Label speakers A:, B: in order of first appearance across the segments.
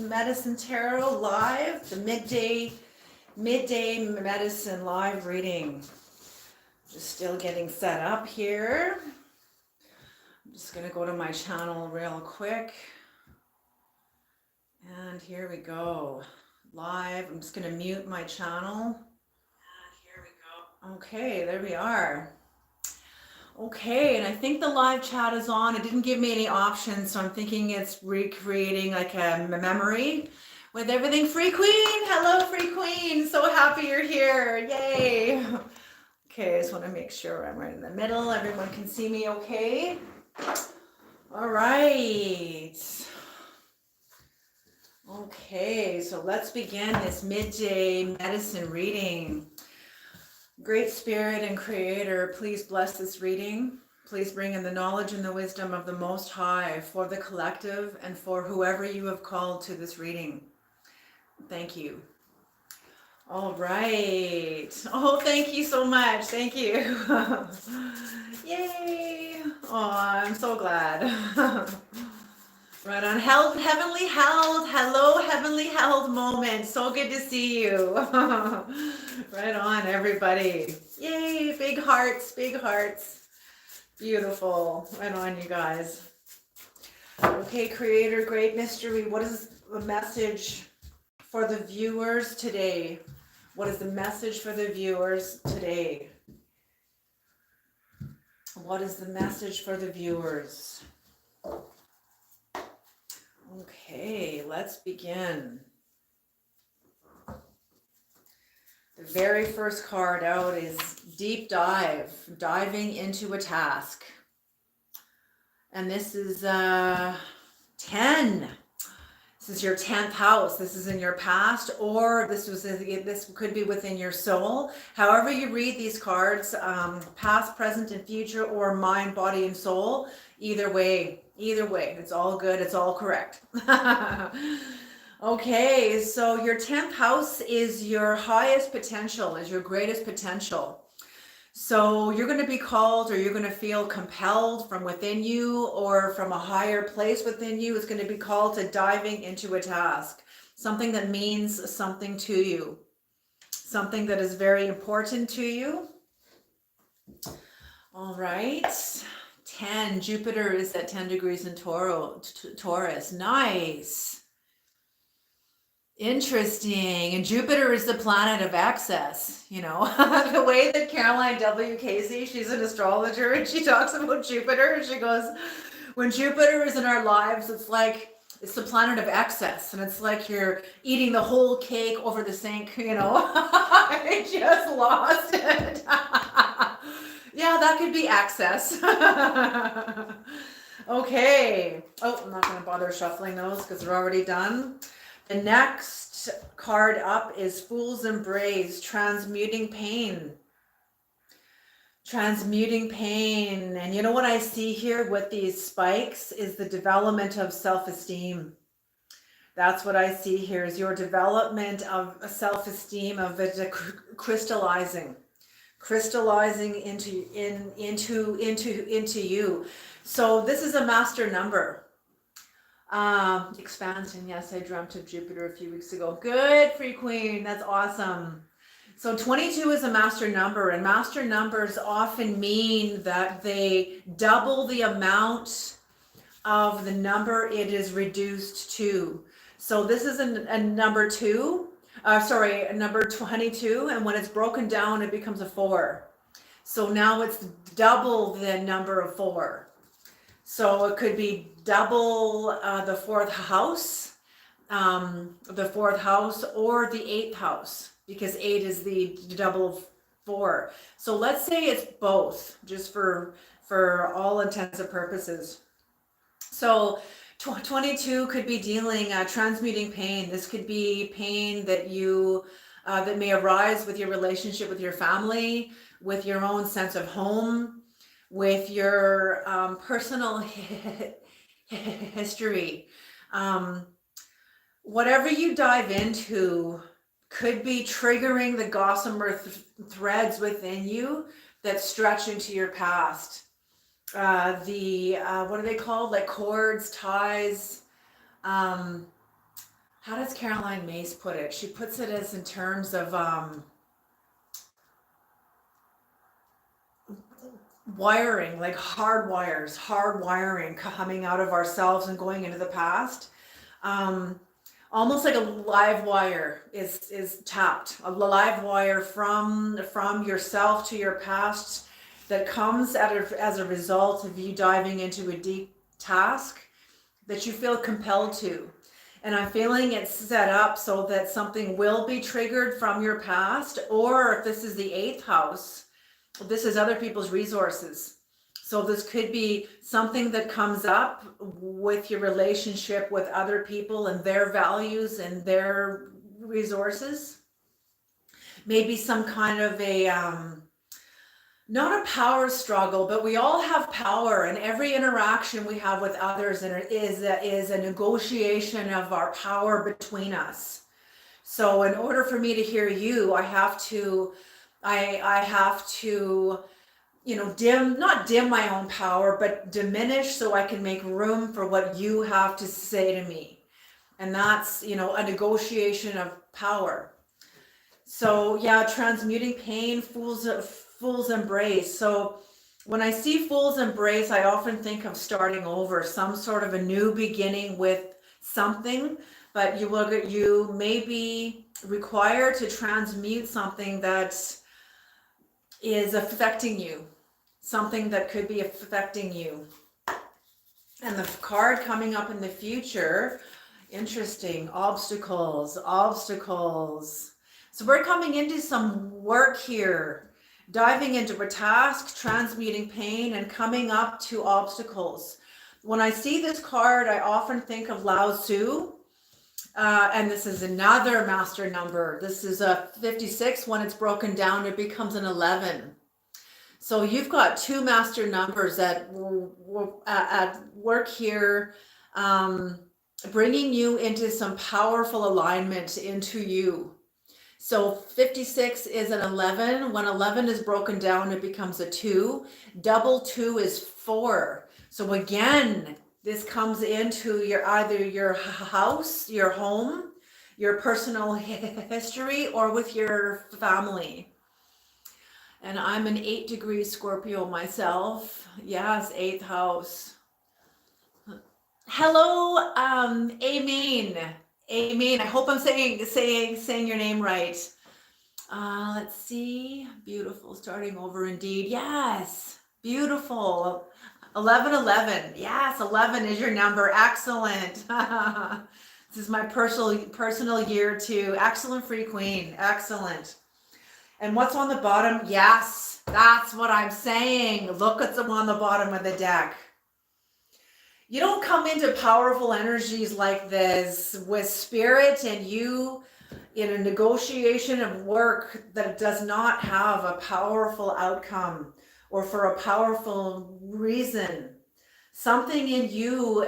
A: Medicine Tarot live, the midday medicine live reading. Just still getting set up here. I'm just gonna go to my channel real quick. And here we go. Live. I'm just gonna mute my channel. And here we go. Okay, there we are. Okay, and I think the live chat is on. It didn't give me any options, so I'm thinking it's recreating like a memory with everything. Free Queen! Hello, Free Queen! So happy you're here. Yay! Okay, I just want to make sure I'm right in the middle. Everyone can see me okay? All right. Okay, so let's begin this midday medicine reading. Great Spirit and Creator, please bless this reading. Please bring in the knowledge and the wisdom of the Most High for the collective and for whoever you have called to this reading. Thank you. All right. Oh, thank you so much. Thank you. Yay. Oh, I'm so glad. Right on. Heavenly held. Hello, heavenly held moment. So good to see you. Right on, everybody. Yay. Big hearts, big hearts. Beautiful. Right on, you guys. Okay, Creator, Great Mystery. What is the message for the viewers today? What is the message for the viewers today? What is the message for the viewers? Okay, let's begin. The very first card out is Deep Dive, diving into a task. And this is 10. This is your 10th house. This is in your past, or this could be within your soul. However you read these cards, past, present, and future, or mind, body, and soul, either way, it's all good. It's all correct. Okay, so your 10th house is your highest potential, is your greatest potential. So you're going to be called, or you're going to feel compelled from within you or from a higher place within you. It's going to be called to diving into a task, something that means something to you, something that is very important to you. All right. 10. Jupiter is at 10 degrees in Taurus. Nice. Interesting. And Jupiter is the planet of excess, you know. The way that Caroline W. Casey, she's an astrologer, and she talks about Jupiter, and she goes, when Jupiter is in our lives, it's the planet of excess, and it's like you're eating the whole cake over the sink, you know. I just lost it. Yeah, that could be access. Okay. Oh, I'm not going to bother shuffling those because they're already done. The next card up is Fool's Embrace, transmuting pain. Transmuting pain. And you know what I see here with these spikes is the development of self-esteem. That's what I see here is your development of self-esteem, of it crystallizing into you. So this is a master number. Expansion. Yes, I dreamt of Jupiter a few weeks ago. Good, Free Queen. That's awesome. So 22 is a master number, and master numbers often mean that they double the amount of the number it is reduced to. So this is a number 2. A number 22, and when it's broken down, it becomes a 4. So now it's double the number of 4. So it could be double the 4th house, or the 8th house, because 8 is the double of 4. So let's say it's both, just for all intents and purposes. So 22 could be dealing, transmuting pain. This could be pain that that may arise with your relationship with your family, with your own sense of home, with your personal history. Whatever you dive into could be triggering the gossamer threads within you that stretch into your past. What are they called? Like cords, ties, how does Caroline Mace put it? She puts it as in terms of wiring, like hard wiring coming out of ourselves and going into the past. Almost like a live wire is tapped, a live wire from yourself to your past that comes as a result of you diving into a deep task that you feel compelled to. And I'm feeling it's set up so that something will be triggered from your past, or if this is the 8th house, this is other people's resources. So this could be something that comes up with your relationship with other people and their values and their resources. Maybe some kind of a, not a power struggle, but we all have power, and every interaction we have with others is a negotiation of our power between us. So in order for me to hear you, I have to, not dim my own power, but diminish so I can make room for what you have to say to me. And that's, a negotiation of power. So yeah, transmuting pain, fool's embrace. So when I see fool's embrace, I often think of starting over, some sort of a new beginning with something, but you may be required to transmute something that is affecting you, something that could be affecting you. And the card coming up in the future, interesting, obstacles. So we're coming into some work here, diving into a task, transmuting pain, and coming up to obstacles. When I see this card, I often think of Lao Tzu. And this is another master number. This is a 56. When it's broken down, it becomes an 11. So you've got two master numbers at work here, bringing you into some powerful alignment into you. So 56 is an 11. When 11 is broken down, it becomes a 2. Double 2 is 4. So again, this comes into either your house, your home, your personal history, or with your family. And I'm an 8-degree Scorpio myself. Yes, 8th house. Hello, Amen. Amen. I hope I'm saying your name right. Let's see. Beautiful. Starting over indeed. Yes. Beautiful. 1111. Yes, 11 is your number. Excellent. This is my personal year too. Excellent, free queen. Excellent. And what's on the bottom? Yes, that's what I'm saying. Look what's on the bottom of the deck. You don't come into powerful energies like this with spirit and you in a negotiation of work that does not have a powerful outcome or for a powerful reason. Something in you,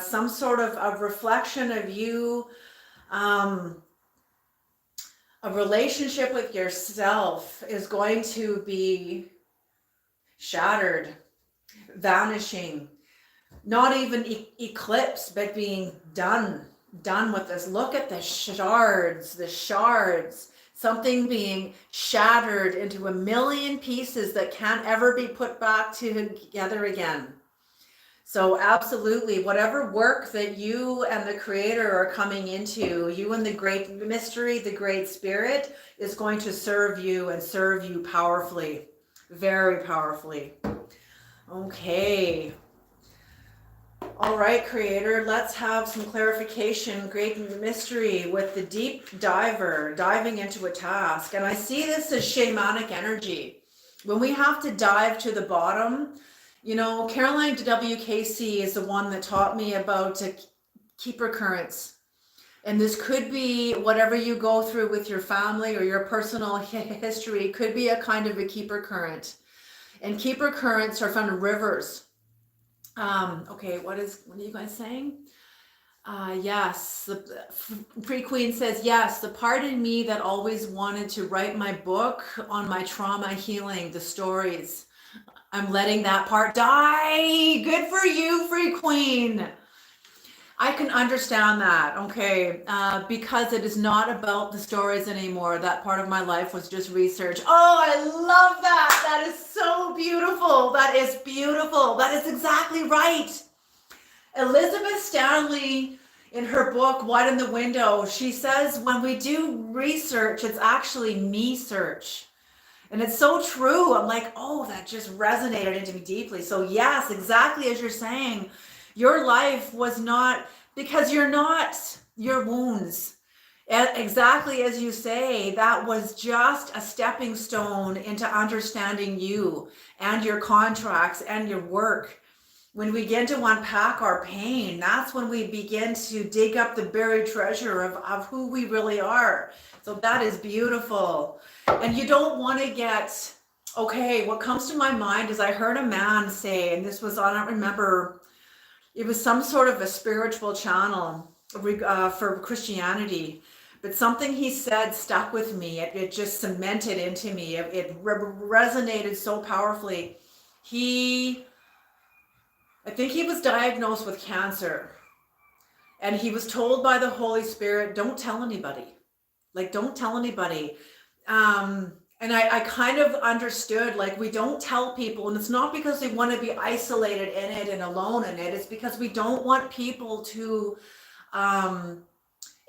A: some sort of a reflection of you, a relationship with yourself is going to be shattered, vanishing, not even eclipsed, but being done with this. Look at the shards, something being shattered into a million pieces that can't ever be put back together again. So absolutely, whatever work that you and the creator are coming into, you and the great mystery, the great spirit is going to serve you and serve you powerfully, very powerfully. Okay. All right, creator, let's have some clarification. Great mystery with the deep diver diving into a task. And I see this as shamanic energy. When we have to dive to the bottom, Caroline WKC is the one that taught me about keeper currents. And this could be whatever you go through with your family or your personal history, could be a kind of a keeper current. And keeper currents are found in rivers. Okay, what are you guys saying? Yes, the Free Queen says, yes, the part in me that always wanted to write my book on my trauma healing, the stories. I'm letting that part die. Good for you, Free Queen. I can understand that. Okay. Because it is not about the stories anymore. That part of my life was just research. Oh, I love that. That is so beautiful. That is beautiful. That is exactly right. Elizabeth Stanley, in her book, Wide in the Window, she says when we do research, it's actually me search. And it's so true. I'm like, oh, that just resonated into me deeply. So, yes, exactly as you're saying, your life was not because you're not your wounds. Exactly as you say, that was just a stepping stone into understanding you and your contracts and your work. When we begin to unpack our pain, that's when we begin to dig up the buried treasure of who we really are. So that is beautiful. And you don't want to get, okay, what comes to my mind is I heard a man say, and this was, I don't remember, it was some sort of a spiritual channel for Christianity. But something he said stuck with me. It just cemented into me. It resonated so powerfully. I think he was diagnosed with cancer, and he was told by the Holy Spirit, don't tell anybody. Like, don't tell anybody. And I kind of understood, like, we don't tell people, and it's not because we want to be isolated in it and alone in it. It's because we don't want people to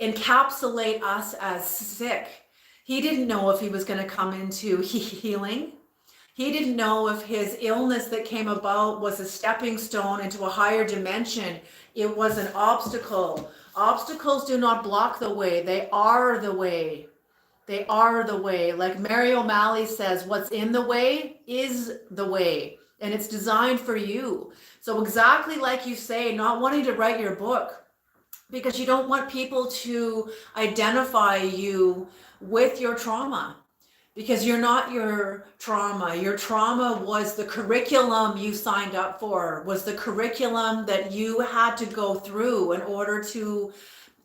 A: encapsulate us as sick. He didn't know if he was going to come into healing. He didn't know if his illness that came about was a stepping stone into a higher dimension. It was an obstacle. Obstacles do not block the way. They are the way. They are the way. Like Mary O'Malley says, what's in the way is the way. And it's designed for you. So exactly like you say, not wanting to write your book because you don't want people to identify you with your trauma. Because you're not your trauma. Your trauma was the curriculum you signed up for, was the curriculum that you had to go through in order to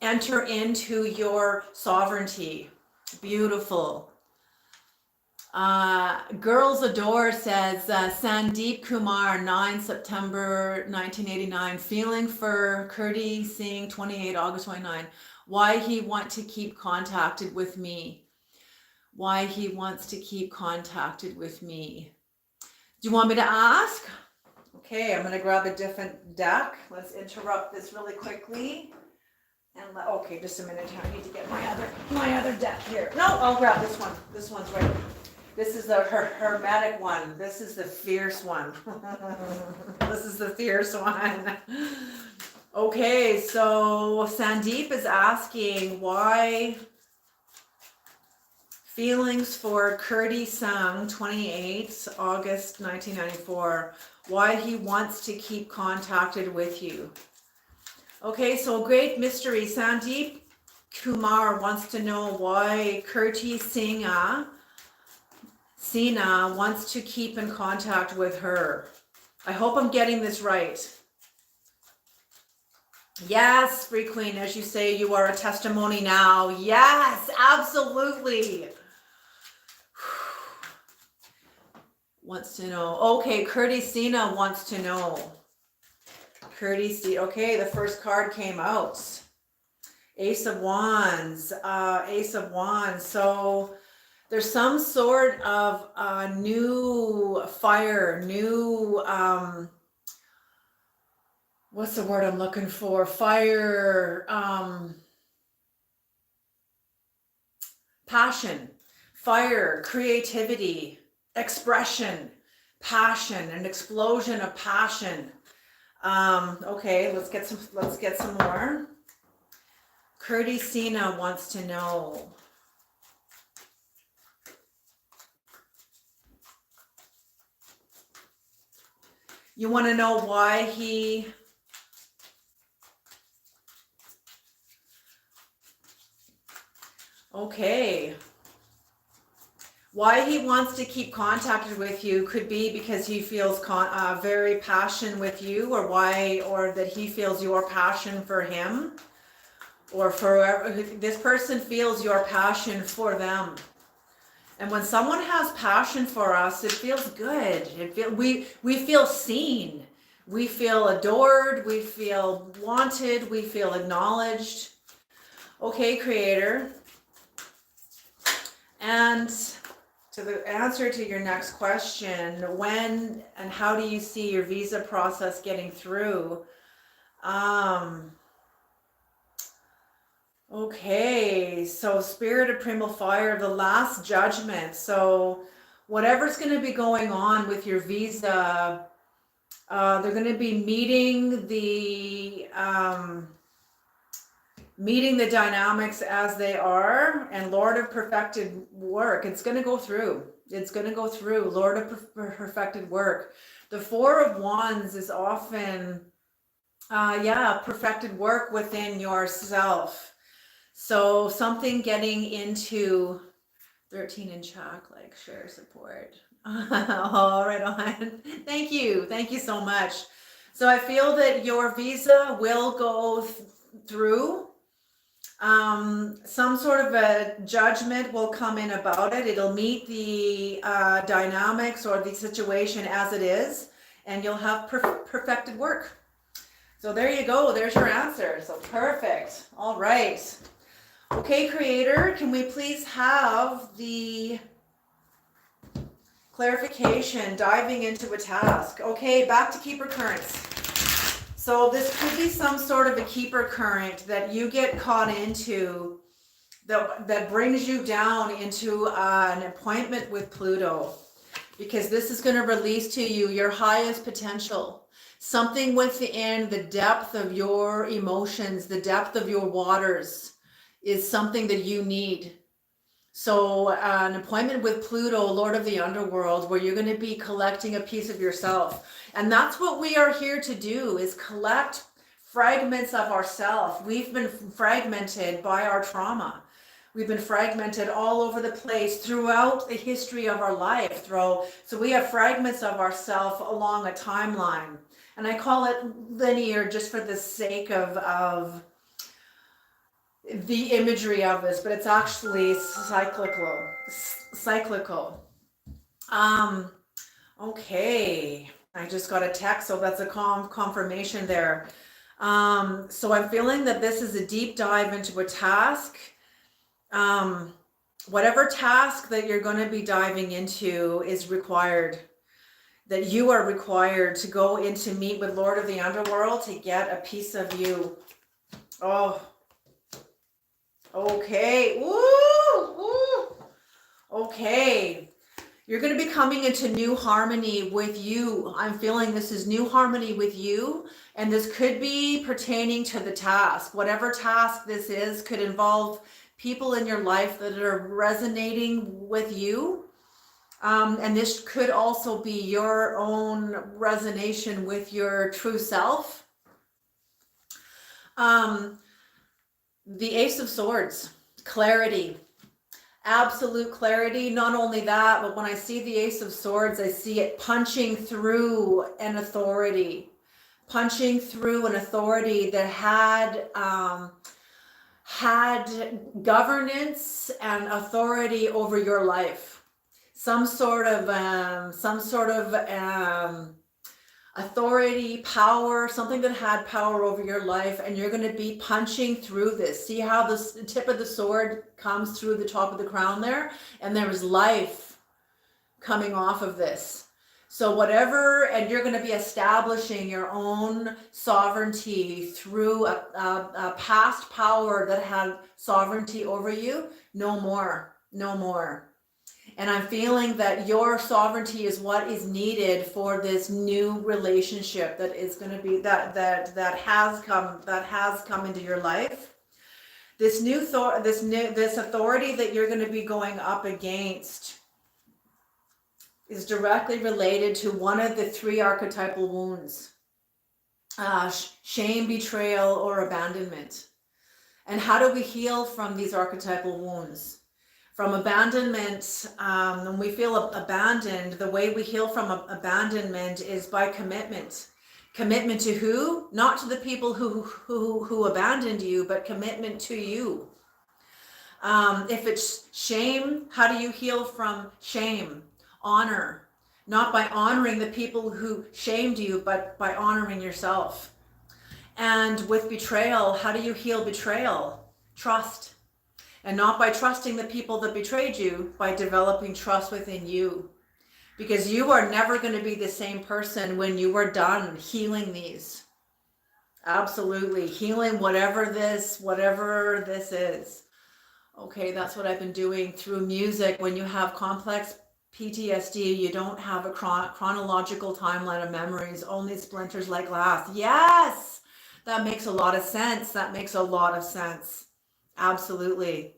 A: enter into your sovereignty. Beautiful. Girls Adore says, Sandeep Kumar, 9 September 1989, feeling for Kurti Singh, 28 August 29, why he want to keep contacted with me. Why he wants to keep contacted with me. Do you want me to ask? Okay, I'm going to grab a different deck. Let's interrupt this really quickly. And okay, just a minute. I need to get my other deck here. No, I'll grab this one. This one's right. This is the hermetic one. This is the fierce one. This is the fierce one. Okay, so Sandeep is asking why. Feelings for Kurti Singh, 28 August 1994, why he wants to keep contacted with you. Okay, so great mystery. Sandeep Kumar wants to know why Kurti Singh wants to keep in contact with her. I hope I'm getting this right. Yes, Free Queen, as you say, you are a testimony now. Yes, absolutely. Wants to know. Okay, Kurti Singh wants to know. Kurti Singh. Okay, the first card came out. Ace of Wands. Ace of Wands. So there's some sort of new fire, new what's the word I'm looking for? Fire, passion, fire, creativity, expression, passion, an explosion of passion. Okay, let's get some more. Kurti Singh wants to know. You want to know why he okay. Why he wants to keep contacted with you could be because he feels very passionate with you, or that he feels your passion for him, or for this person feels your passion for them. And when someone has passion for us, it feels good. We feel seen. We feel adored, we feel wanted, we feel acknowledged. Okay, Creator. And to the answer to your next question, when and how do you see your visa process getting through? Okay, so Spirit of Primal Fire, the Last Judgment. So whatever's going to be going on with your visa, they're going to be meeting the dynamics as they are, and Lord of Perfected Work. It's going to go through. It's going to go through. Lord of Perfected Work. The Four of Wands is often, perfected work within yourself. So something getting into 13 in chat, like, share, support. All right on. Thank you. Thank you so much. So I feel that your visa will go through. Some sort of a judgment will come in about it. It'll meet the dynamics or the situation as it is, and you'll have perfected work. So there you go. There's your answer. So perfect. All right. Okay, Creator, can we please have the clarification, diving into a task? Okay, back to Keeper Currents. So this could be some sort of a Keeper Current that you get caught into that brings you down into an appointment with Pluto, because this is going to release to you your highest potential. Something within the depth of your emotions, the depth of your waters, is something that you need. So an appointment with Pluto, Lord of the Underworld, where you're going to be collecting a piece of yourself. And that's what we are here to do, is collect fragments of ourselves. We've been fragmented by our trauma. We've been fragmented all over the place throughout the history of our life. So we have fragments of ourselves along a timeline. And I call it linear just for the sake of the imagery of this, but it's actually cyclical. Okay, I just got a text, so that's a confirmation there. So I'm feeling that this is a deep dive into a task. Whatever task that you're going to be diving into is required, that you are required to go in to meet with Lord of the Underworld to get a piece of you. Oh, okay. Woo! Okay. You're going to be coming into new harmony with you. I'm feeling this is new harmony with you, and this could be pertaining to the task. Whatever task this is could involve people in your life that are resonating with you. And this could also be your own resonation with your true self. The Ace of Swords, clarity, absolute clarity. Not only that, but when I see the Ace of Swords, I see it punching through an authority, that had governance and authority over your life. Some sort of authority, power, something that had power over your life, and you're going to be punching through this. See how the tip of the sword comes through the top of the crown there, and there is life coming off of this. So whatever, and you're going to be establishing your own sovereignty through a past power that had sovereignty over you. No more. And I'm feeling that your sovereignty is what is needed for this new relationship that is going to be that has come into your life. This authority that you're going to be going up against is directly related to one of the three archetypal wounds: shame, betrayal, or abandonment. And how do we heal from these archetypal wounds? From abandonment, when we feel abandoned, the way we heal from abandonment is by commitment. Commitment to who? Not to the people who abandoned you, but commitment to you. If it's shame, how do you heal from shame? Honor. not by honoring the people who shamed you, but by honoring yourself. And with betrayal, how do you heal betrayal? Trust. And not by trusting the people that betrayed you, by developing trust within you. Because you are never going to be the same person when you are done healing these. Absolutely. Healing whatever this is. Okay, that's what I've been doing through music. When you have complex PTSD, you don't have a chronological timeline of memories, only splinters like glass. Yes, that makes a lot of sense. That makes a lot of sense. Absolutely.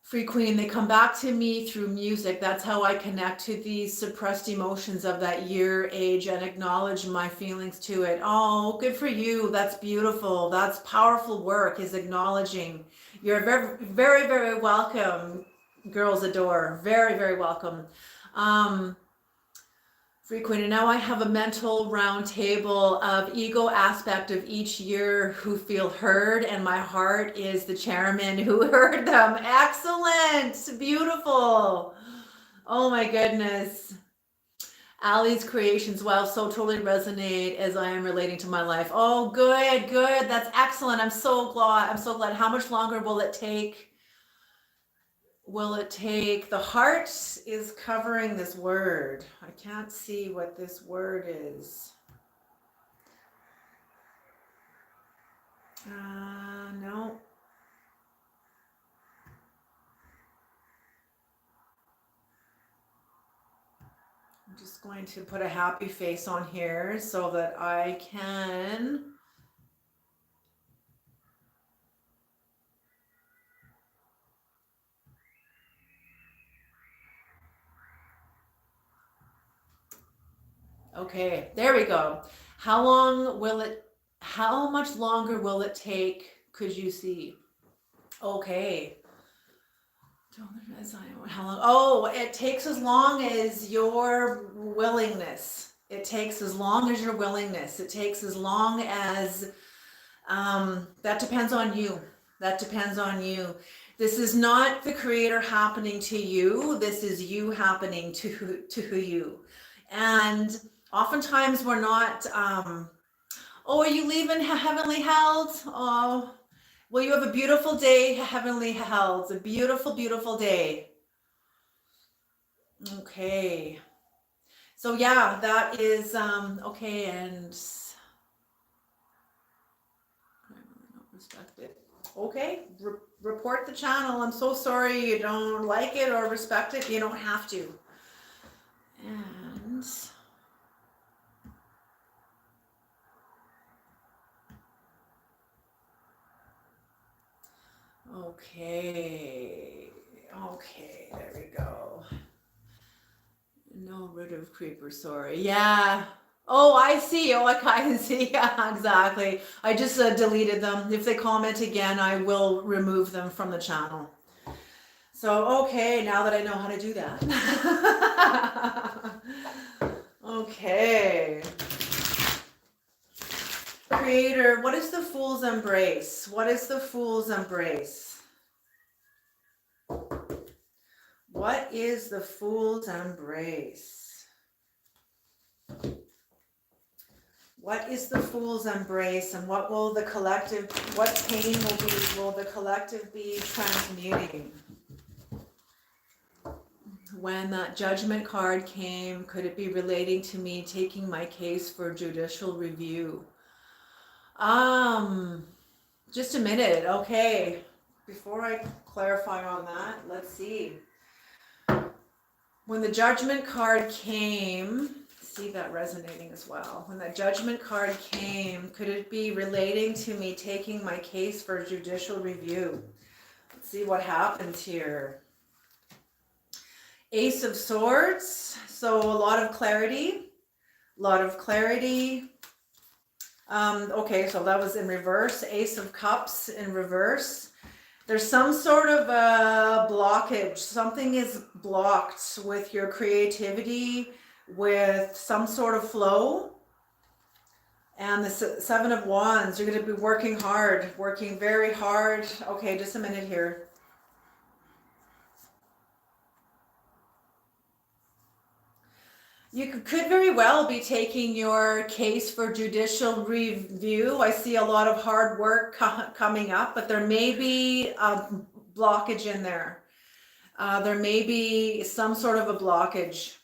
A: Free Queen, they come back to me through music. That's how I connect to these suppressed emotions of that year, age, and acknowledge my feelings to it. Oh, good for you. That's beautiful. That's powerful work, is acknowledging. You're very, very, very welcome, Girls Adore. Very, very welcome. Free Queen, and now I have a mental round table of ego aspect of each year who feel heard, and my heart is the chairman who heard them. Excellent, beautiful. Oh my goodness. Ali's creations, wow, so totally resonate as I am relating to my life. Oh, good, good. That's excellent. I'm so glad. I'm so glad. How much longer will it take? The heart is covering this word. I can't see what this word is. No. I'm just going to put a happy face on here so that I can. Okay, there we go. How much longer will it take? Could you see? Okay. How long? Oh, it takes as long as your willingness. It takes as long as your willingness. It takes as long as, that depends on you. That depends on you. This is not the creator happening to you. This is you happening to you. And oftentimes we're not, oh, are you leaving heavenly held? Oh, well, you have a beautiful day, heavenly held. A beautiful, beautiful day. Okay. So yeah, that is, okay, and respect it. Okay, report the channel. I'm so sorry you don't like it or respect it. You don't have to. And okay, okay, there we go. No rid of creeper, sorry. Yeah. Oh, I see. Oh, I kind of see. Yeah, exactly. I just deleted them. If they comment again, I will remove them from the channel. So, okay, now that I know how to do that. Okay. Creator, what is the fool's embrace? What is the fool's embrace? What is the fool's embrace? What is the fool's embrace, and what will the collective, what pain will the collective be transmuting? When that judgment card came, could it be relating to me taking my case for judicial review? Just a minute. Okay. Before I clarify on that, let's see. When the judgment card came, see that resonating as well. When that judgment card came, could it be relating to me taking my case for judicial review? Let's see what happens here. Ace of Swords, so a lot of clarity, okay, so that was in reverse. Ace of Cups in reverse. There's some sort of a blockage. Something is blocked with your creativity, with some sort of flow. And the Seven of Wands, you're going to be working hard, working very hard. Okay, just a minute here. You could very well be taking your case for judicial review. I see a lot of hard work coming up, but there may be a blockage in there. There may be some sort of a blockage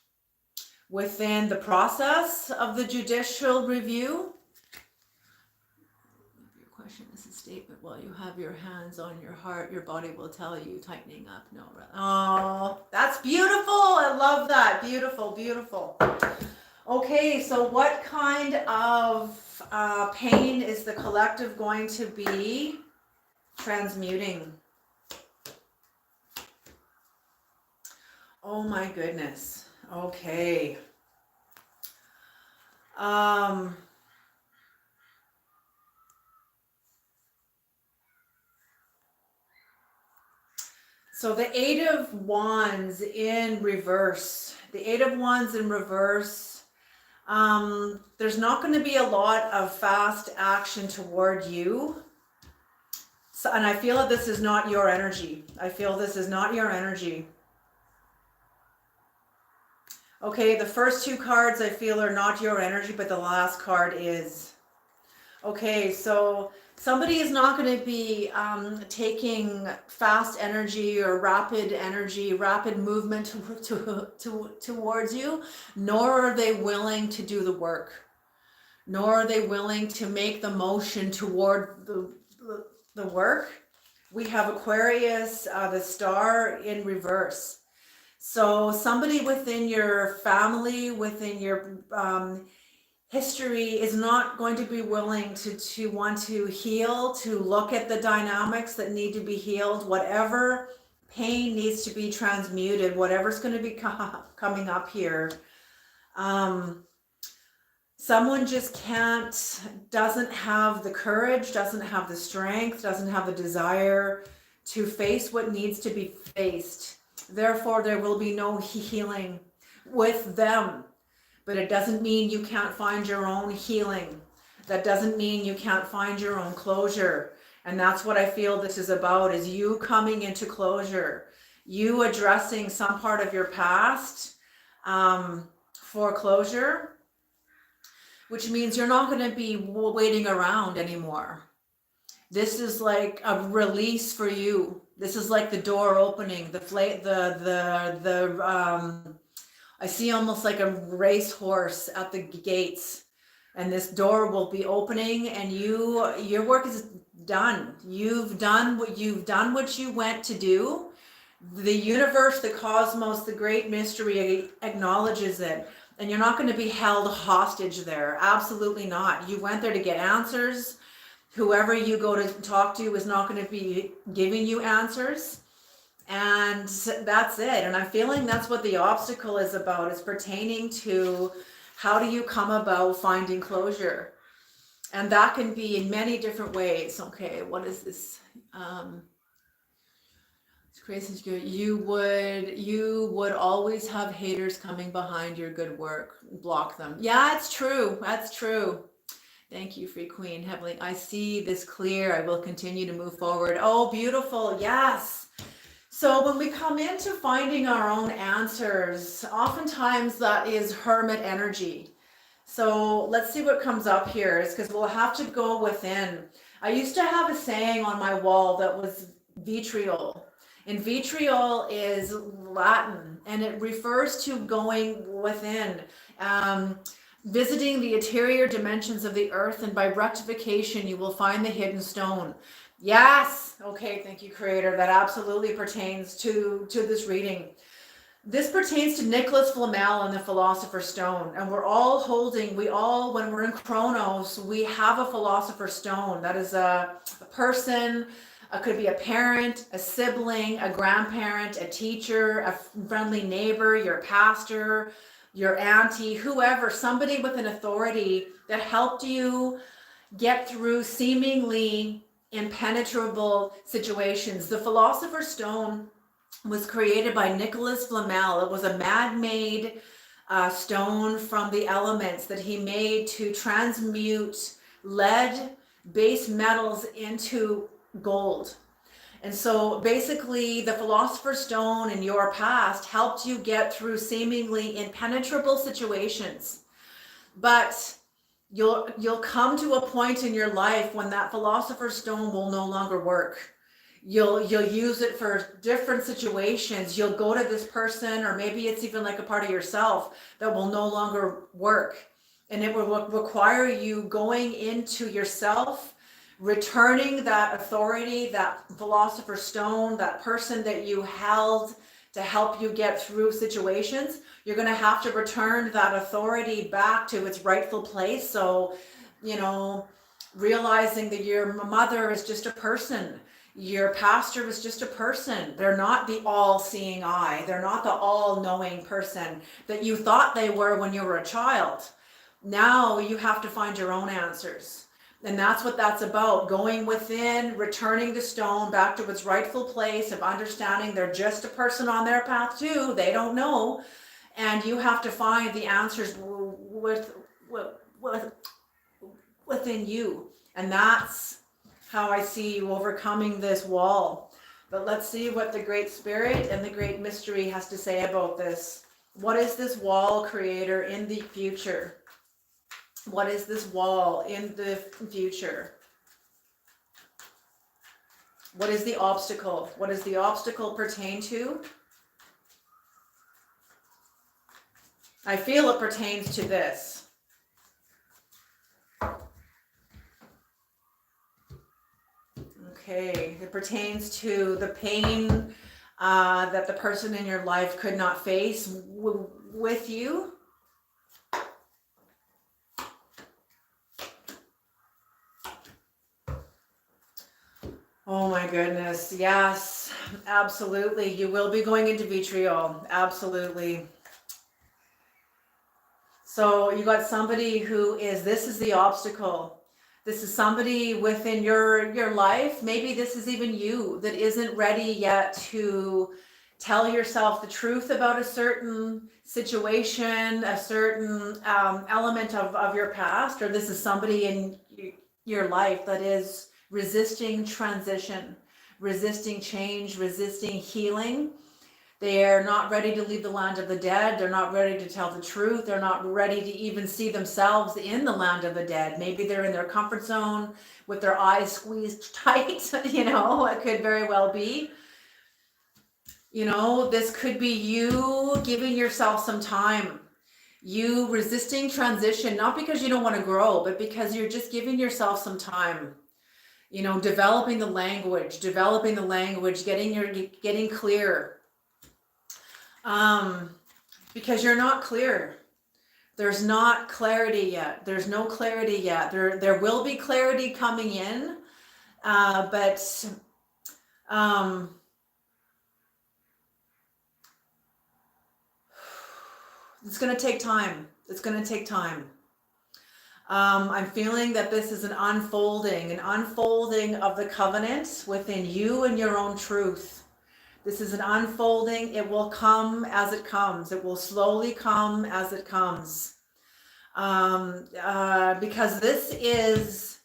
A: within the process of the judicial review. Your question is a statement. While you have your hands on your heart, your body will tell you tightening up. No, oh, that's beautiful. I love that. Beautiful, beautiful. Okay, so what kind of pain is the collective going to be transmuting? Oh my goodness. Okay. So the Eight of Wands in reverse. The Eight of Wands in reverse. There's not going to be a lot of fast action toward you. So, and I feel that this is not your energy. I feel this is not your energy. Okay, the first two cards I feel are not your energy, but the last card is. Okay, so somebody is not going to be taking fast energy or rapid movement towards you, nor are they willing to do the work, nor are they willing to make the motion toward the work. We have Aquarius, the star in reverse. So somebody within your family, within your history is not going to be willing to want to heal, to look at the dynamics that need to be healed, whatever pain needs to be transmuted, whatever's going to be coming up here. Someone just doesn't have the courage, doesn't have the strength, doesn't have the desire to face what needs to be faced. Therefore, there will be no healing with them. But it doesn't mean you can't find your own healing. That doesn't mean you can't find your own closure. And that's what I feel this is about, is you coming into closure. You addressing some part of your past for closure, which means you're not going to be waiting around anymore. This is like a release for you. This is like the door opening, I see almost like a racehorse at the gates, and this door will be opening, and your work is done. You've done what you went to do. The universe, the cosmos, the great mystery acknowledges it, and you're not going to be held hostage there. Absolutely not. You went there to get answers. Whoever you go to talk to is not going to be giving you answers. And that's it. And I'm feeling that's what the obstacle is about. It's pertaining to how do you come about finding closure? And that can be in many different ways. Okay, what is this? It's crazy. You would always have haters coming behind your good work. Block them. Yeah, it's true. That's true. Thank you, Free Queen. Heavenly, I see this clear. I will continue to move forward. Oh, beautiful. Yes. So when we come into finding our own answers, oftentimes that is hermit energy. So let's see what comes up here, is because we'll have to go within. I used to have a saying on my wall that was vitriol. And vitriol is Latin, and it refers to going within. Visiting the interior dimensions of the earth, and by rectification you will find the hidden stone. Yes. Okay, thank you, Creator. That absolutely pertains to this reading. This pertains to Nicholas Flamel and the Philosopher's Stone. And when we're in Chronos, we have a Philosopher's Stone. That is a person, could be a parent, a sibling, a grandparent, a teacher, a friendly neighbor, your pastor, your auntie, whoever, somebody with an authority that helped you get through seemingly impenetrable situations. The Philosopher's Stone was created by Nicholas Flamel. It was a man-made stone from the elements that he made to transmute lead-based metals into gold. And so basically the Philosopher's Stone in your past helped you get through seemingly impenetrable situations. But you'll come to a point in your life when that Philosopher's Stone will no longer work. You'll use it for different situations. You'll go to this person, or maybe it's even like a part of yourself that will no longer work. And it will require you going into yourself, returning that authority, that Philosopher's Stone, that person that you held to help you get through situations. You're going to have to return that authority back to its rightful place. So, realizing that your mother is just a person, your pastor is just a person. They're not the all-seeing eye. They're not the all-knowing person that you thought they were when you were a child. Now you have to find your own answers. And that's what that's about. Going within, returning the stone back to its rightful place of understanding they're just a person on their path too. They don't know. And you have to find the answers within you. And that's how I see you overcoming this wall. But let's see what the Great Spirit and the Great Mystery has to say about this. What is this wall, Creator, in the future? What is this wall in the future? What is the obstacle? What does the obstacle pertain to? I feel it pertains to this. Okay, it pertains to the pain that the person in your life could not face with you. Oh my goodness, yes, absolutely. You will be going into vitriol, absolutely. So you got somebody who this is the obstacle. This is somebody within your life. Maybe this is even you that isn't ready yet to tell yourself the truth about a certain situation, a certain element of your past, or this is somebody in your life that is resisting transition, resisting change, resisting healing. They're not ready to leave the land of the dead. They're not ready to tell the truth. They're not ready to even see themselves in the land of the dead. Maybe they're in their comfort zone with their eyes squeezed tight. It could very well be. This could be you giving yourself some time. You resisting transition, not because you don't want to grow, but because you're just giving yourself some time. Developing the language, getting clear. Because you're not clear. There's not clarity yet. There's no clarity yet. There will be clarity coming in, but it's going to take time. It's going to take time. I'm feeling that this is an unfolding of the covenant within you and your own truth. This is an unfolding. It will come as it comes. It will slowly come as it comes. Because this is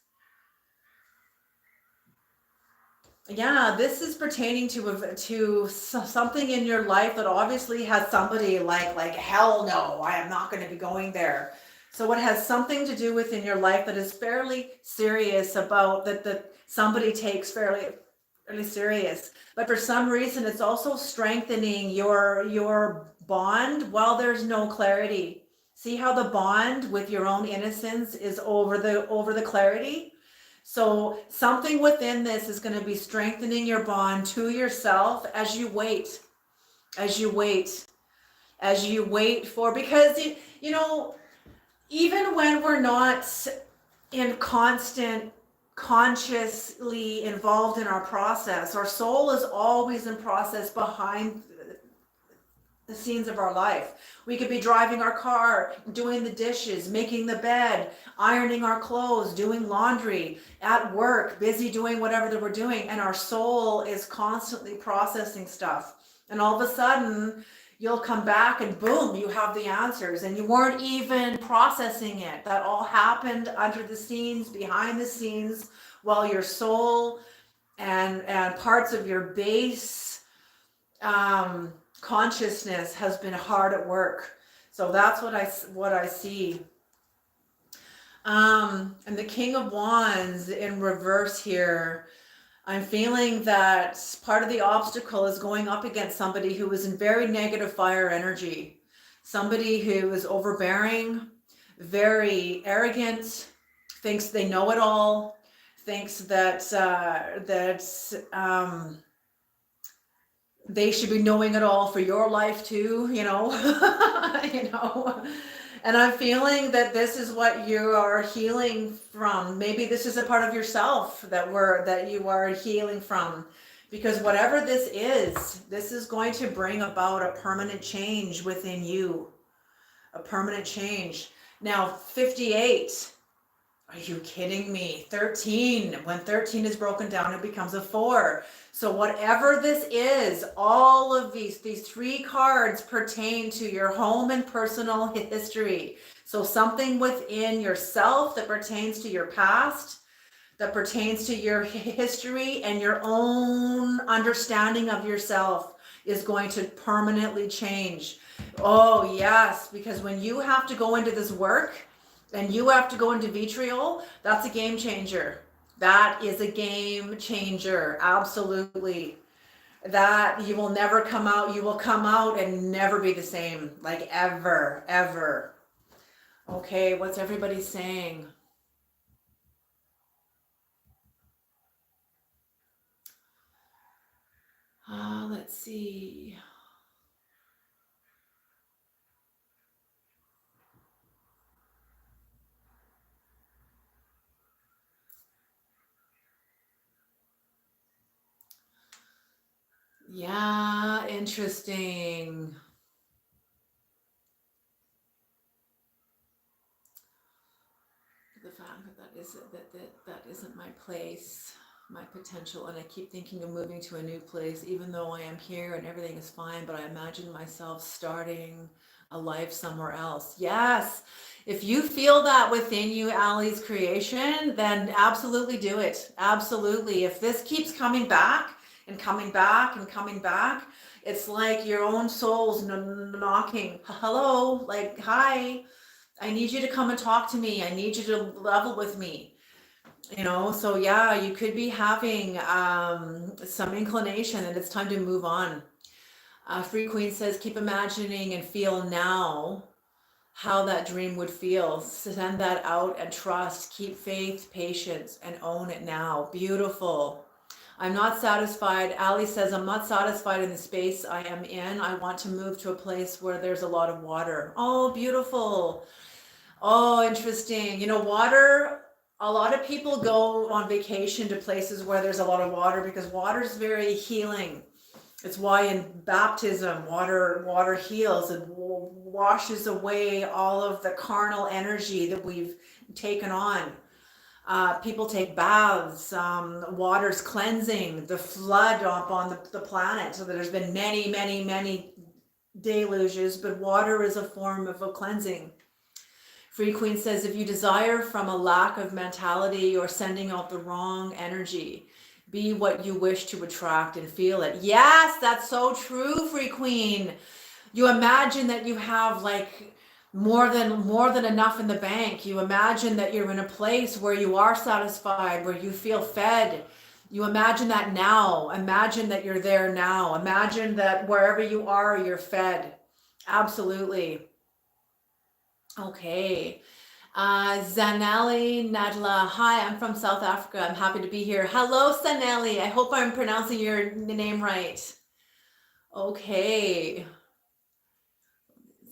A: pertaining to something in your life that obviously has somebody like hell no, I am not going to be going there. So it has something to do within your life that is fairly serious about that somebody takes fairly serious. But for some reason, it's also strengthening your bond while there's no clarity. See how the bond with your own innocence is over the clarity? So something within this is going to be strengthening your bond to yourself as you wait for, because even when we're not in consciously involved in our process, our soul is always in process behind the scenes of our life. We could be driving our car, doing the dishes, making the bed, ironing our clothes, doing laundry, at work, busy doing whatever that we're doing, and our soul is constantly processing stuff. And all of a sudden you'll come back and boom, you have the answers, and you weren't even processing it. That all happened under the scenes, behind the scenes, while your soul and and parts of your base consciousness has been hard at work. So that's what I see. And the King of Wands in reverse here. I'm feeling that part of the obstacle is going up against somebody who is in very negative fire energy. Somebody who is overbearing, very arrogant, thinks they know it all, thinks that they should be knowing it all for your life too, you know. You know. And I'm feeling that this is what you are healing from. Maybe this is a part of yourself that you are healing from. Because whatever this is going to bring about a permanent change within you. A permanent change. Now, 58. Are you kidding me? 13. When 13 is broken down, it becomes a 4. So whatever this is, all of these 3 cards pertain to your home and personal history. So something within yourself that pertains to your past, that pertains to your history and your own understanding of yourself is going to permanently change. Oh yes, because when you have to go into this work, and you have to go into vitriol, that's a game changer. That is a game changer. Absolutely. That you will never come out. You will come out and never be the same. Like ever, ever. Okay, what's everybody saying? Let's see. Yeah, interesting. The fact that isn't my place, my potential, and I keep thinking of moving to a new place, even though I am here and everything is fine, but I imagine myself starting a life somewhere else. Yes, if you feel that within you, Allie's creation, then absolutely do it. Absolutely. If this keeps coming back and coming back and coming back, it's like your own soul's knocking. Hello, like, hi. I need you to come and talk to me. I need you to level with me. You know, so yeah, you could be having some inclination and it's time to move on. Free Queen says, keep imagining and feel now how that dream would feel. Send that out and trust. Keep faith, patience, and own it now. Beautiful. I'm not satisfied. Ali says, I'm not satisfied in the space I am in. I want to move to a place where there's a lot of water. Oh, beautiful. Oh, interesting. You know, water, a lot of people go on vacation to places where there's a lot of water because water is very healing. It's why in baptism, water heals and washes away all of the carnal energy that we've taken on. People take baths, water's cleansing, the flood up on the planet. So there's been many, many, many deluges, but water is a form of a cleansing. Free Queen says, if you desire from a lack of mentality or sending out the wrong energy, be what you wish to attract and feel it. Yes, that's so true, Free Queen. You imagine that you have like more than enough in the bank. You imagine that you're in a place where you are satisfied, where you feel fed. You imagine that now. Imagine that you're there now. Imagine that wherever you are, you're fed. Absolutely. Okay. Zanelli Nadla. Hi, I'm from South Africa. I'm happy to be here. Hello, Zanelli. I hope I'm pronouncing your name right. Okay.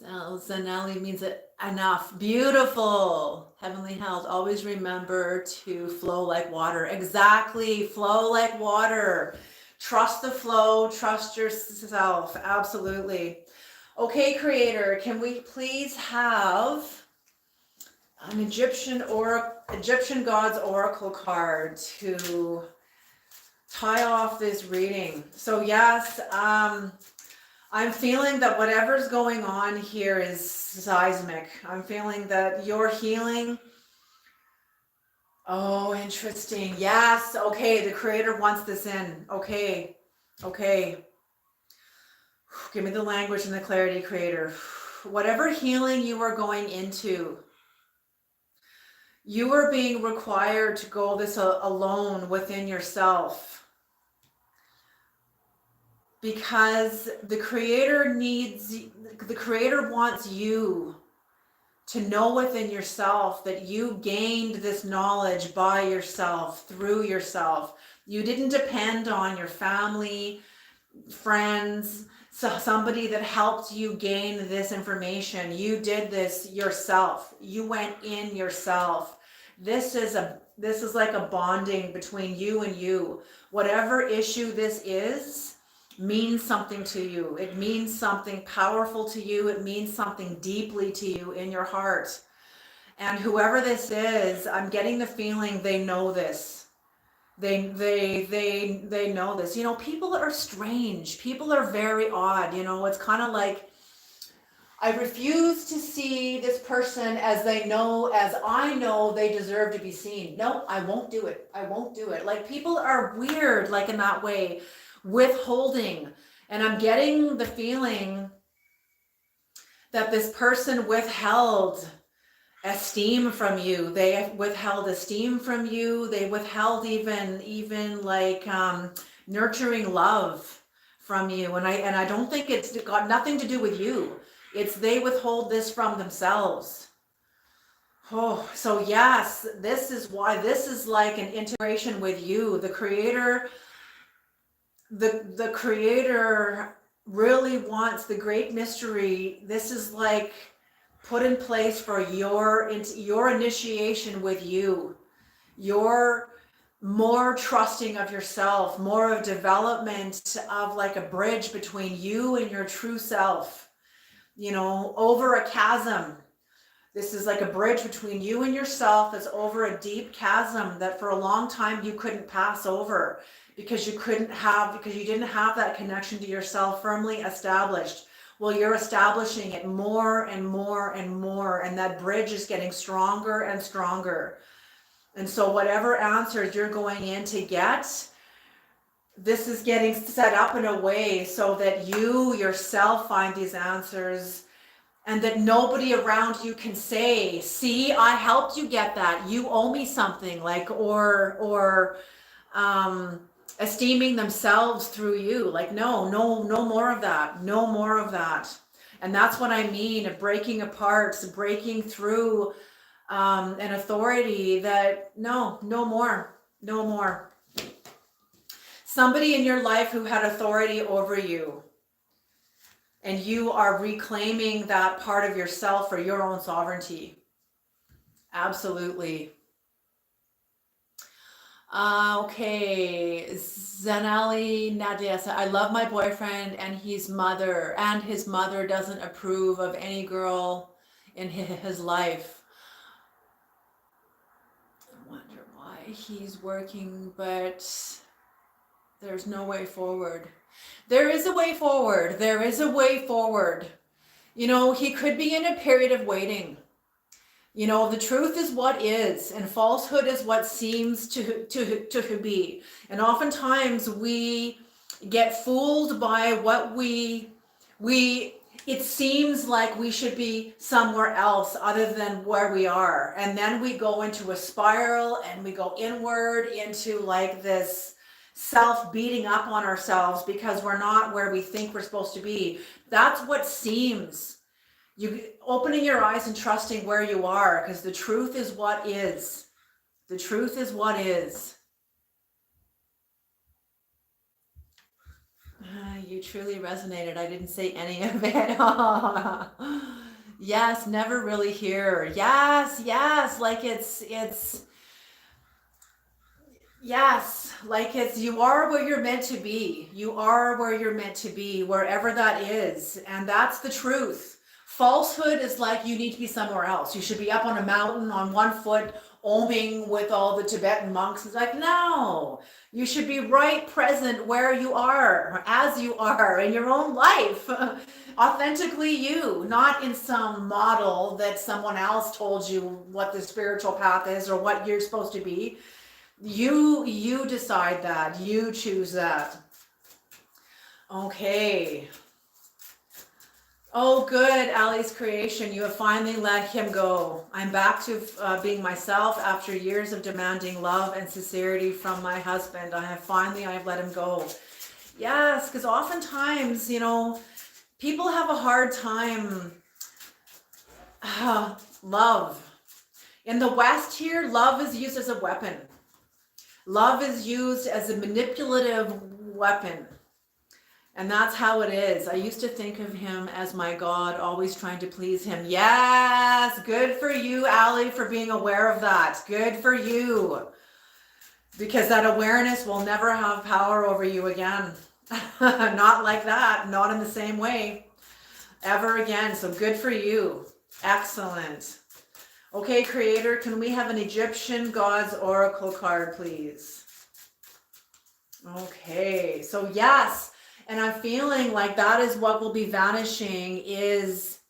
A: Zanelli means enough. Beautiful. Heavenly Hells. Always remember to flow like water. Exactly. Flow like water. Trust the flow. Trust yourself. Absolutely. Okay, Creator, can we please have an Egyptian God's Oracle card to tie off this reading? So yes, I'm feeling that whatever's going on here is seismic. I'm feeling that your healing Oh, interesting. Yes. Okay. The creator wants this in. Okay. Okay. Give me the language and the clarity, creator. Whatever healing you are going into, you are being required to go this alone within yourself, because the creator wants you to know within yourself that you gained this knowledge by yourself, through yourself. You didn't depend on your family, friends, so somebody that helped you gain this information. You did this yourself. You went in yourself. This is like a bonding between you and you. Whatever issue this is means something to you. It means something powerful to you. It means something deeply to you in your heart. And whoever this is, I'm getting the feeling they know this. They know this. You know, people are strange. People are very odd. You know, it's kind of like, I refuse to see this person as I know they deserve to be seen. No, I won't do it. I won't do it. Like, people are weird, like, in that way, withholding. And I'm getting the feeling that this person withheld esteem from you. They withheld esteem from you. They withheld even like nurturing love from you. And I don't think it's got nothing to do with you. It's they withhold this from themselves. Oh, so yes, this is why this is like an integration with you. The creator really wants the great mystery. This is like put in place for your initiation with you, your more trusting of yourself, more of development of like a bridge between you and your true self, you know, over a chasm. This is like a bridge between you and yourself that's over a deep chasm that for a long time you couldn't pass over because you didn't have that connection to yourself firmly established. Well, you're establishing it more and more and more, and that bridge is getting stronger and stronger. And so whatever answers you're going in to get, this is getting set up in a way so that you yourself find these answers, and that nobody around you can say, see, I helped you get that. You owe me something, like, or esteeming themselves through you. Like, no more of that. No more of that. And that's what I mean of breaking apart, breaking through an authority that no more. Somebody in your life who had authority over you, and you are reclaiming that part of yourself for your own sovereignty. Absolutely. Okay, Zanali Nadia said, I love my boyfriend and his mother doesn't approve of any girl in his life. I wonder why he's working, but there's no way forward. There is a way forward. There is a way forward. You know, he could be in a period of waiting. You know, the truth is what is, and falsehood is what seems to be. And oftentimes we get fooled by what it seems like we should be somewhere else other than where we are. And then we go into a spiral and we go inward into like this self beating up on ourselves because we're not where we think we're supposed to be. That's what seems. You opening your eyes and trusting where you are, because the truth is what is. The truth is what is. You truly resonated. I didn't say any of it. Yes, never really here. Yes, like it's yes, like it's, you are where you're meant to be. You are where you're meant to be, wherever that is. And that's the truth. Falsehood is like you need to be somewhere else. You should be up on a mountain on one foot oming with all the Tibetan monks. It's like, no, you should be right present where you are, as you are in your own life. Authentically you, not in some model that someone else told you what the spiritual path is or what you're supposed to be. You decide that. You choose that. Okay. Oh, good, Ali's creation. You have finally let him go. I'm back to being myself after years of demanding love and sincerity from my husband. I have let him go. Yes, because oftentimes, people have a hard time. Love. In the West here, love is used as a weapon. Love is used as a manipulative weapon. And that's how it is. I used to think of him as my God, always trying to please him. Yes, good for you, Ali, for being aware of that. Good for you. Because that awareness will never have power over you again. Not like that, not in the same way, ever again. So good for you. Excellent. Okay, Creator, can we have an Egyptian God's Oracle card, please? Okay, so yes. And I'm feeling like that is what will be vanishing, is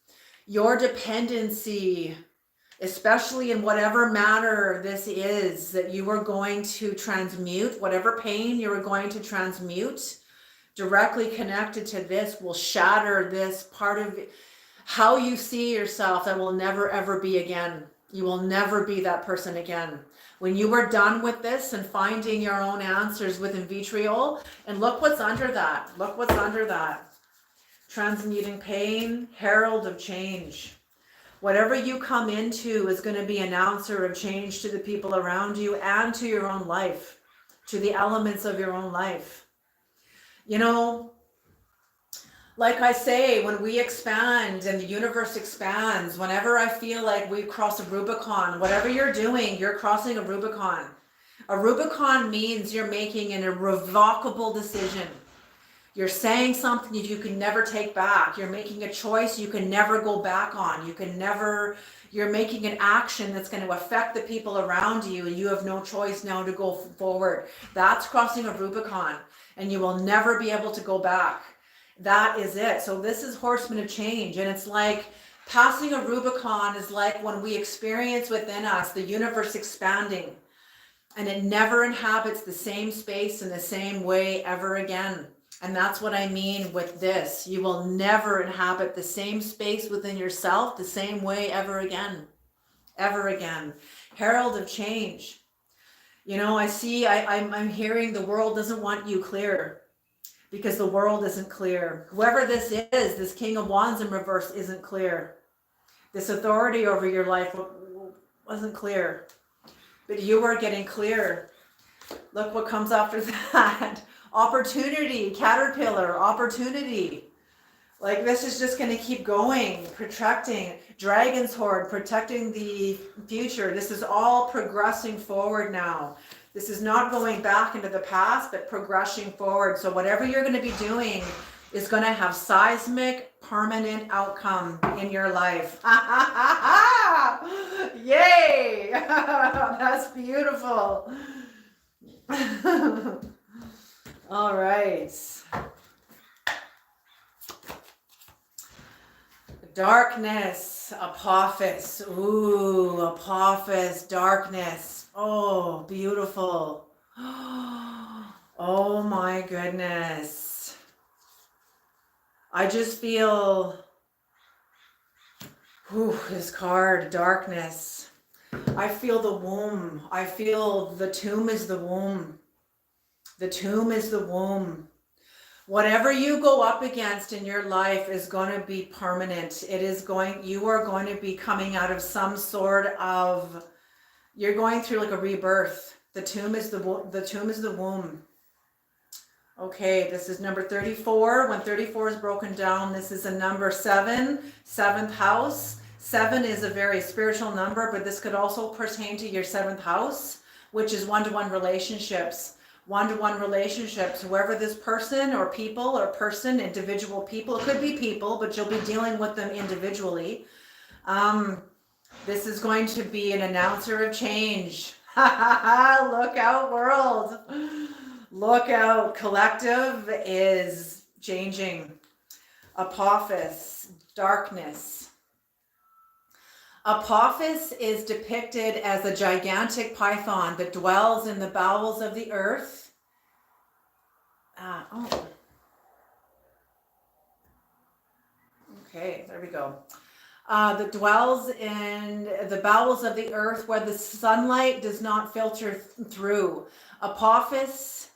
A: your dependency, especially in whatever matter this is that you are going to transmute, whatever pain you are going to transmute, directly connected to this will shatter this part of how you see yourself that will never, ever be again. You will never be that person again. When you are done with this and finding your own answers within vitriol, and look what's under that. Look what's under that. Transmuting pain, herald of change. Whatever you come into is going to be an announcer of change to the people around you and to your own life, to the elements of your own life. Like I say, when we expand and the universe expands, whenever I feel like we've crossed a Rubicon, whatever you're doing, you're crossing a Rubicon. A Rubicon means you're making an irrevocable decision. You're saying something that you can never take back. You're making a choice you can never go back on. You're making an action that's going to affect the people around you, and you have no choice now to go forward. That's crossing a Rubicon, and you will never be able to go back. That is it. So this is Horseman of Change. And it's like passing a Rubicon is like when we experience within us the universe expanding, and it never inhabits the same space in the same way ever again. And that's what I mean with this. You will never inhabit the same space within yourself the same way ever again. Ever again. Herald of Change. I'm hearing the world doesn't want you clear. Because the world isn't clear. Whoever this is, this King of Wands in reverse isn't clear. This authority over your life wasn't clear. But you are getting clear. Look what comes after that. Opportunity, caterpillar, opportunity. Like this is just going to keep going, protecting. Dragon's Horde, protecting the future. This is all progressing forward now. This is not going back into the past, but progressing forward. So whatever you're going to be doing is going to have seismic, permanent outcome in your life. Yay! That's beautiful. All right. Darkness, Apophis. Ooh, Apophis, darkness. Oh, beautiful. Oh my goodness. I just feel, this card, darkness. I feel the womb. I feel the tomb is the womb. The tomb is the womb. Whatever you go up against in your life is going to be permanent. You are going to be coming out of some sort of, you're going through like a rebirth. The tomb is the womb. Okay, this is number 34. When 34 is broken down, this is a number 7, 7th house. 7 is a very spiritual number, but this could also pertain to your 7th house, which is one-to-one relationships. One-to-one relationships, whoever this person or people or person, individual people, it could be people, but you'll be dealing with them individually. This is going to be an announcer of change. Look out, world. Look out. Collective is changing. Apophis, darkness. Apophis is depicted as a gigantic python that dwells in the bowels of the earth. Okay, there we go. That dwells in the bowels of the earth where the sunlight does not filter through. Apophis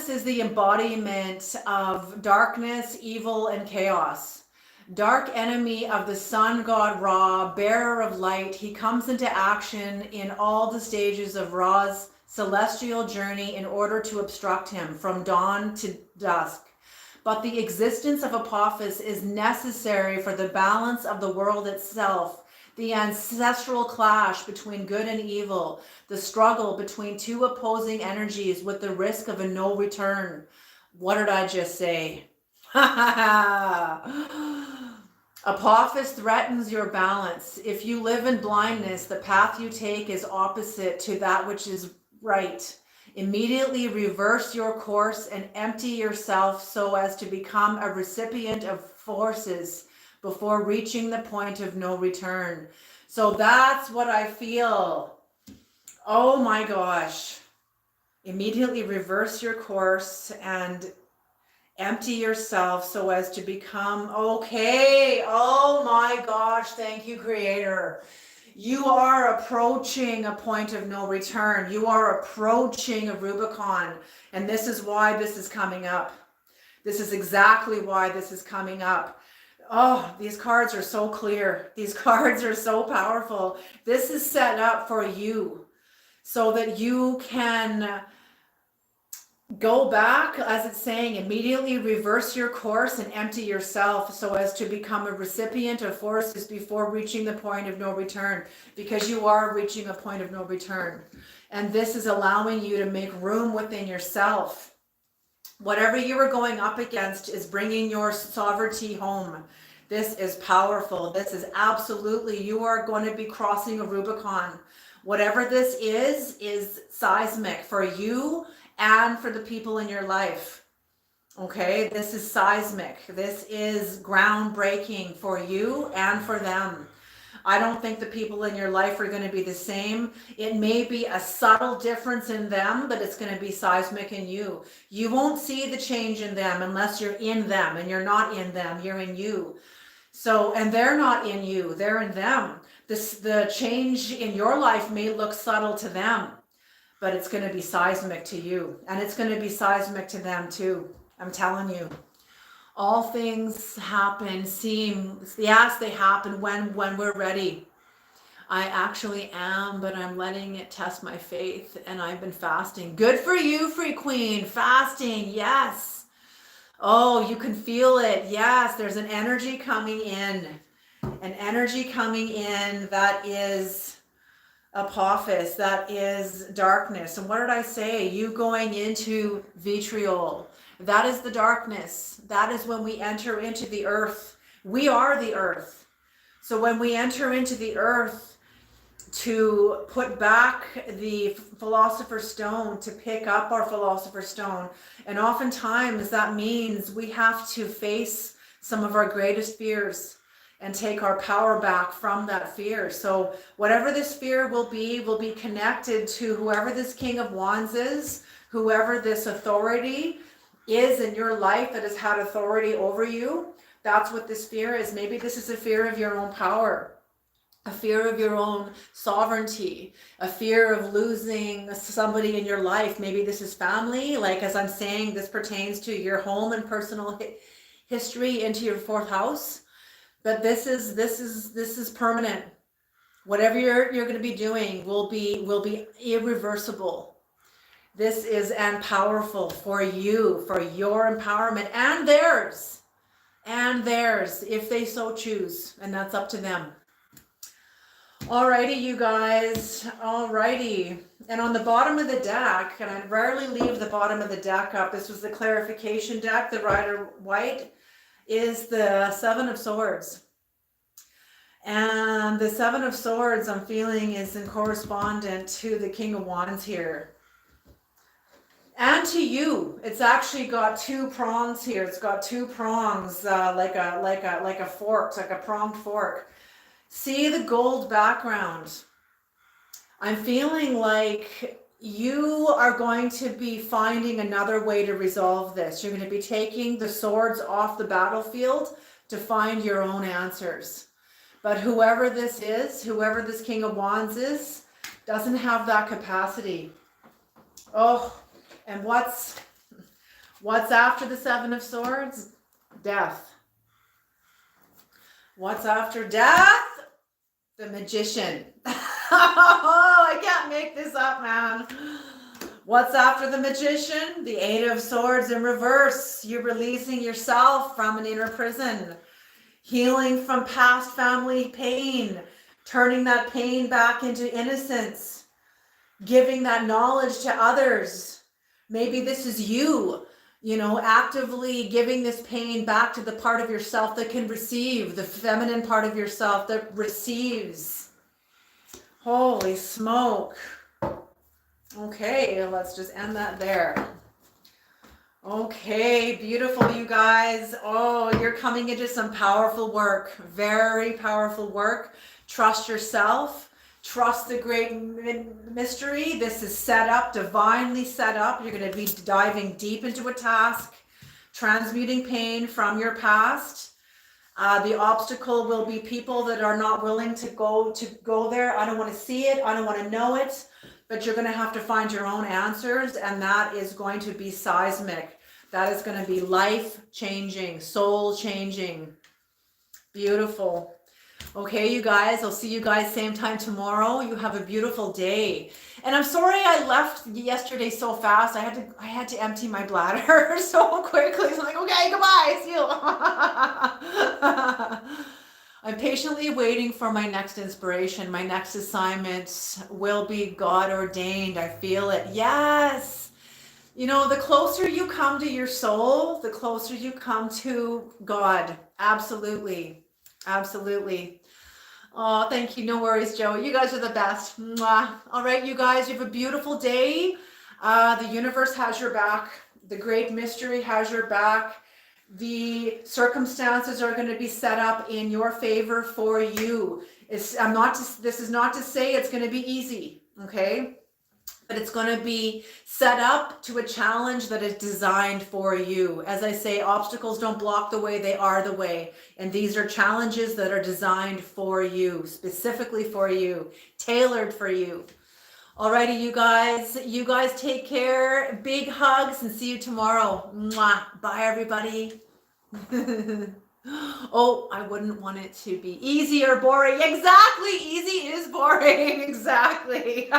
A: is the embodiment of darkness, evil, and chaos. Dark enemy of the sun god Ra, bearer of light, he comes into action in all the stages of Ra's celestial journey in order to obstruct him from dawn to dusk. But the existence of Apophis is necessary for the balance of the world itself, the ancestral clash between good and evil, the struggle between two opposing energies with the risk of a no return. What did I just say? Apophis threatens your balance. If you live in blindness, the path you take is opposite to that which is right. Immediately reverse your course and empty yourself so as to become a recipient of forces before reaching the point of no return. So that's what I feel. Oh my gosh. Immediately reverse your course and empty yourself so as to become okay. Oh my gosh. Thank you, Creator. You are approaching a point of no return. You are approaching a Rubicon. And this is why this is coming up. This is exactly why this is coming up. Oh, these cards are so clear. These cards are so powerful. This is set up for you so that you can go back, as it's saying, immediately reverse your course and empty yourself so as to become a recipient of forces before reaching the point of no return, because you are reaching a point of no return. And this is allowing you to make room within yourself. Whatever you are going up against is bringing your sovereignty home. This is powerful. This is absolutely, you are going to be crossing a Rubicon. Whatever this is seismic for you and for the people in your life. Okay, this is seismic. This is groundbreaking for you and for them. I don't think the people in your life are going to be the same. It may be a subtle difference in them, but it's going to be seismic in you. You won't see the change in them unless you're in them, and you're not in them, you're in you. So, and they're not in you, they're in them. The change in your life may look subtle to them, but it's going to be seismic to you, and it's going to be seismic to them too. I'm telling you, all things happen, yes, they happen when we're ready. I actually am, but I'm letting it test my faith, and I've been fasting. Good for you, Free Queen. Fasting, yes. Oh, you can feel it. Yes, there's an energy coming in. An energy coming in that is Apophis, that is darkness. And what did I say? You going into vitriol. That is the darkness. That is when we enter into the earth. We are the earth. So when we enter into the earth to put back the philosopher's stone, to pick up our philosopher's stone, and oftentimes that means we have to face some of our greatest fears and take our power back from that fear. So whatever this fear will be connected to whoever this King of Wands is, whoever this authority is in your life that has had authority over you. That's what this fear is. Maybe this is a fear of your own power, a fear of your own sovereignty, a fear of losing somebody in your life. Maybe this is family. Like, as I'm saying, this pertains to your home and personal history into your fourth house. But this is permanent. Whatever you're going to be doing will be irreversible. This is and powerful for you, for your empowerment and theirs, if they so choose, and that's up to them. Alrighty, you guys. Alrighty. And on the bottom of the deck, and I rarely leave the bottom of the deck up. This was the clarification deck. The Rider White is the Seven of Swords. And the Seven of Swords I'm feeling is in correspondent to the King of Wands here. And to you, it's actually got two prongs here. It's got two prongs, like a fork, like a pronged fork. See the gold background. I'm feeling like you are going to be finding another way to resolve this. You're going to be taking the swords off the battlefield to find your own answers. But whoever this is, whoever this King of Wands is, doesn't have that capacity. Oh, and what's after the Seven of Swords? Death. What's after death? The Magician. Oh, I can't make this up, man. What's after the Magician? The Eight of Swords in reverse. You're releasing yourself from an inner prison. Healing from past family pain. Turning that pain back into innocence. Giving that knowledge to others. Maybe this is you, actively giving this pain back to the part of yourself that can receive, the feminine part of yourself that receives. Holy smoke. Okay, let's just end that there. Okay, beautiful, you guys. Oh, you're coming into some powerful work, very powerful work. Trust yourself. Trust the great mystery. This is set up, divinely set up. You're going to be diving deep into a task, transmuting pain from your past. The obstacle will be people that are not willing to go there. I don't want to see it. I don't want to know it. But you're going to have to find your own answers, and that is going to be seismic. That is going to be life-changing, soul-changing. Beautiful. Okay, you guys, I'll see you guys same time tomorrow. You have a beautiful day. And I'm sorry I left yesterday so fast. I had to empty my bladder so quickly. So I'm like, okay, goodbye, see you. I'm patiently waiting for my next inspiration. My next assignment will be God ordained. I feel it. Yes. The closer you come to your soul, the closer you come to God. Absolutely. Absolutely. Oh, thank you. No worries, Joe. You guys are the best. Mwah. All right, you guys, you have a beautiful day. The universe has your back. The great mystery has your back. The circumstances are going to be set up in your favor for you. This is not to say it's going to be easy, okay? But it's going to be set up to a challenge that is designed for you. As I say, obstacles don't block the way, they are the way. And these are challenges that are designed for you, specifically for you, tailored for you. Alrighty, you guys take care. Big hugs and see you tomorrow. Mwah. Bye, everybody. Oh, I wouldn't want it to be easy or boring. Exactly. Easy is boring. Exactly.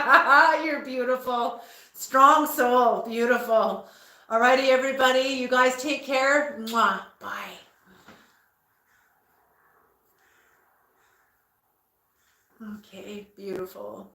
A: You're beautiful. Strong soul. Beautiful. Alrighty, everybody. You guys take care. Mwah. Bye. Okay. Beautiful.